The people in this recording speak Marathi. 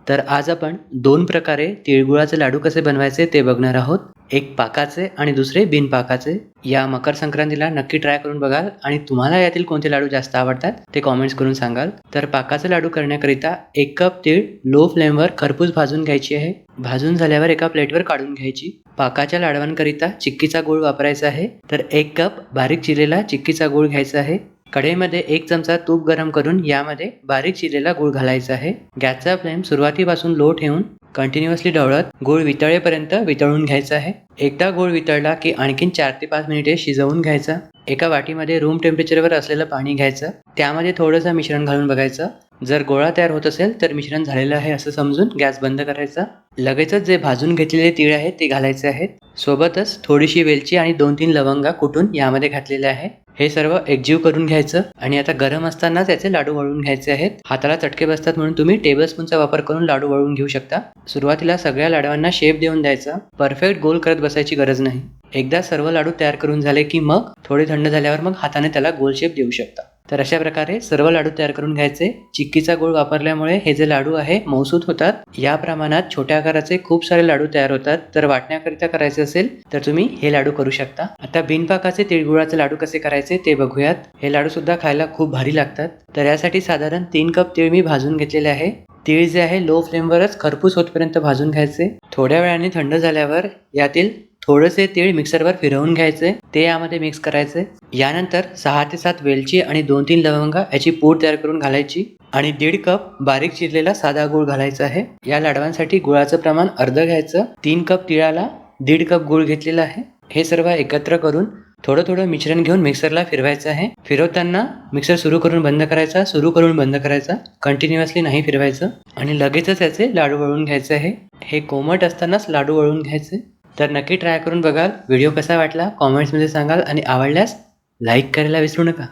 तर आज आपण दोन प्रकारे तिळगुळाचे लाडू कसे बनवायचे ते बघणार आहोत. एक पाकाचे आणि दुसरे बिनपाकाचे. या मकर संक्रांतीला नक्की ट्राय करून बघाल आणि तुम्हाला यातील कोणते लाडू जास्त आवडतात ते कमेंट्स करून सांगाल. तर पाकाचे लाडू करण्याकरिता 1 कप तीळ लो फ्लेमवर खरपूस भाजून घ्यायची आहे. भाजून झाल्यावर एका प्लेटवर काढून घ्यायची. पाकाच्या लाडवांकरिता चिक्कीचा गूळ वापरायचा आहे. तर 1 कप बारीक चिरलेला चिक्कीचा गूळ घ्यायचा आहे. कढईमध्ये 1 चमचा तूप गरम करून यामध्ये बारीक चिरलेला गूळ घालायचा आहे. गॅसचा फ्लेम सुरुवातीपासून लो ठेवून कंटिन्युअसली ढवळत गूळ वितळेपर्यंत वितळून घ्यायचा आहे. एकदा गूळ वितळला की आणखीन 4 ते 5 मिनिटे शिजवून घ्यायचा. एका वाटीमध्ये रूम टेम्परेचरवर असलेलं पाणी घ्यायचं. त्यामध्ये थोडंसं मिश्रण घालून बघायचं. जर गोळा तयार होत असेल तर मिश्रण झालेलं आहे असं समजून गॅस बंद करायचा. लगेचच जे भाजून घेतलेले तीळ आहेत ते घालायचे आहेत. सोबतच थोडीशी वेलची आणि 2-3 लवंगा कुटून यामध्ये घातलेले आहे. हे सर्व एकजीव करून घ्यायचं आणि आता गरम असताना त्याचे लाडू वळून घ्यायचे आहेत. हाताला चटके बसतात म्हणून तुम्ही टेबलस्पूनचा वापर करून लाडू वळून घेऊ शकता. सुरुवातीला सगळ्या लाडवांना शेप देऊन द्यायचा. परफेक्ट गोल करत बसायची गरज नाही. एकदा सर्व लाडू तयार करून झाले की मग थोडे थंड झाल्यावर मग हाताने त्याला गोल शेप देऊ शकता. तर अशा प्रकारे सर्व लाडू तयार करून घ्यायचे. चिक्कीचा गूळ वापरल्यामुळे हे जे लाडू आहे मऊसूत होतात. या प्रमाणात छोट्या आकाराचे खूप सारे लाडू तयार होतात. तर वाटण्याकरिता करायचे असेल तर तुम्ही हे लाडू करू शकता. आता बिनपाकाचे तिळगुळाचे लाडू कसे करायचे ते बघूयात. हे लाडू सुद्धा खायला खूप भारी लागतात. तर यासाठी साधारण 3 कप तीळ मी भाजून घेतलेले आहे. तीळ जे आहे लो फ्लेमवरच खरपूस होतपर्यंत भाजून घ्यायचे. थोड्या वेळाने थंड झाल्यावर यातील थोडेसे तीळ मिक्सरवर फिरवून घ्यायचे. ते यामध्ये मिक्स करायचे. यानंतर 6 ते 7 वेलची आणि 2-3 लवंगा याची पूड तयार करून घालायची आणि 1.5 कप बारीक चिरलेला साधा गूळ घालायचा आहे. या लाडवांसाठी गुळाचं प्रमाण अर्ध घ्यायचं. 3 कप तिळाला 1.5 कप गूळ घेतलेला आहे. हे सर्व एकत्र करून थोडं थोडं मिश्रण घेऊन मिक्सरला फिरवायचं आहे. फिरवताना मिक्सर सुरू करून बंद करायचा, सुरू करून बंद करायचा. कंटिन्युअसली नाही फिरवायचं आणि लगेचच याचे लाडू वळून घ्यायचे आहे. हे कोमट असतानाच लाडू वळून घ्यायचे. तर नक्की ट्राय करून बघाल. व्हिडिओ कसा वाटला कॉमेंट्समध्ये सांगाल आणि आवडल्यास लाईक करायला विसरू नका.